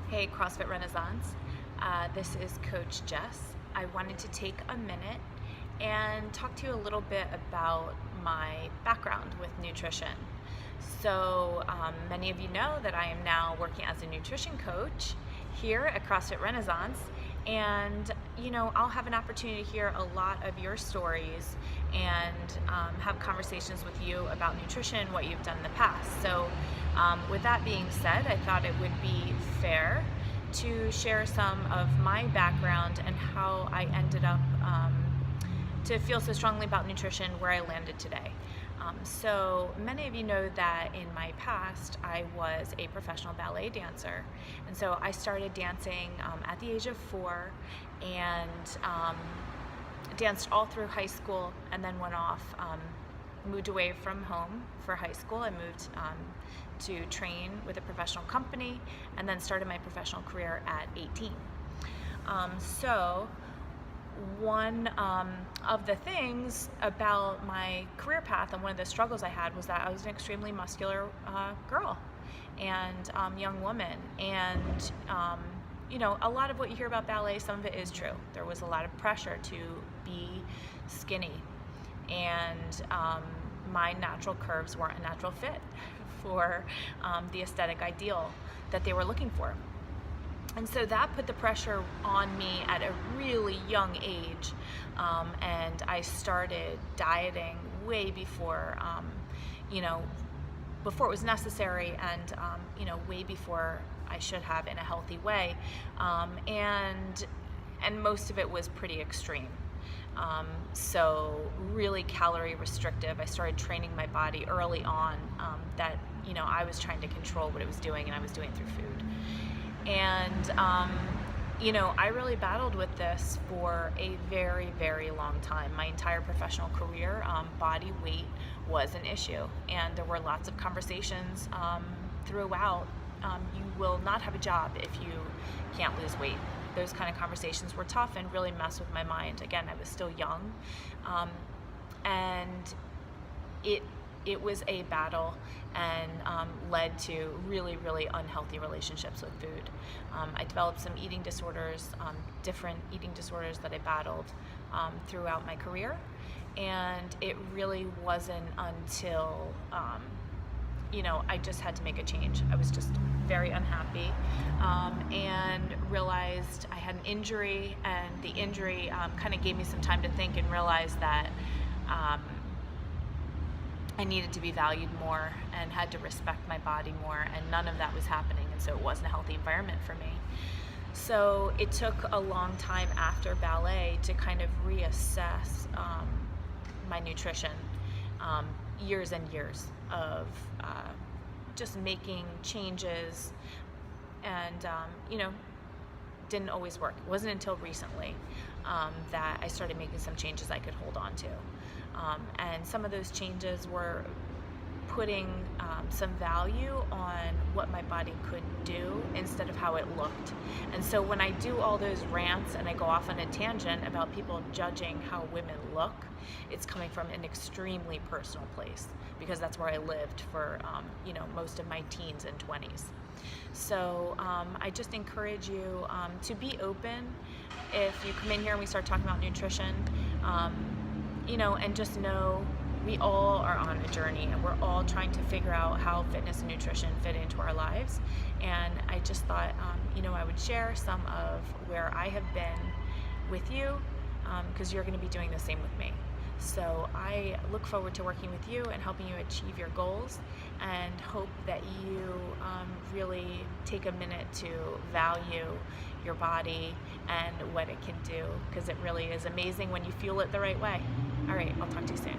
Hey, CrossFit Renaissance. This is Coach Jess. I wanted to take a minute and talk to you a little bit about my background with nutrition. So, many of you know that I am now working as a nutrition coach here at CrossFit Renaissance, and I'll have an opportunity to hear a lot of your stories and have conversations with you about nutrition, what you've done in the past. So, with that being said, I thought it would be fair to share some of my background and how I ended up to feel so strongly about nutrition where I landed today. So many of you know that in my past I was a professional ballet dancer, and so I started dancing at the age of 4 and danced all through high school, and then went off, moved away from home for high school. I moved to train with a professional company, and then started my professional career at 18. So one of the things about my career path, and one of the struggles I had, was that I was an extremely muscular girl and young woman. And a lot of what you hear about ballet, some of it is true. There was a lot of pressure to be skinny, and my natural curves weren't a natural fit for the aesthetic ideal that they were looking for. And so that put the pressure on me at a really young age, and I started dieting way before before it was necessary, and way before I should have, in a healthy way, and most of it was pretty extreme. So really calorie restrictive. I started training my body early on, that I was trying to control what it was doing, and I was doing it through food. And I really battled with this for a very, very long time. My entire professional career, body weight was an issue, and there were lots of conversations throughout. You will not have a job if you can't lose weight. Those kind of conversations were tough and really messed with my mind. Again, I was still young, and it was a battle, and led to really, really unhealthy relationships with food. I developed some eating disorders, different eating disorders that I battled throughout my career, and it really wasn't until I just had to make a change. I was just very unhappy, and realized I had an injury, and the injury kind of gave me some time to think and realize that I needed to be valued more and had to respect my body more, and none of that was happening, and so it wasn't a healthy environment for me. So it took a long time after ballet to kind of reassess my nutrition, years and years of just making changes, and didn't always work. It wasn't until recently that I started making some changes I could hold on to. And some of those changes were putting some value on what my body could do instead of how it looked. And so when I do all those rants and I go off on a tangent about people judging how women look, it's coming from an extremely personal place, because that's where I lived for most of my teens and 20s. So I just encourage you to be open if you come in here and we start talking about nutrition, and just know we all are on a journey, and we're all trying to figure out how fitness and nutrition fit into our lives. And I just thought, I would share some of where I have been with you, because you're going to be doing the same with me. So I look forward to working with you and helping you achieve your goals, and hope that you really take a minute to value your body and what it can do, because it really is amazing when you fuel it the right way. All right, I'll talk to you soon.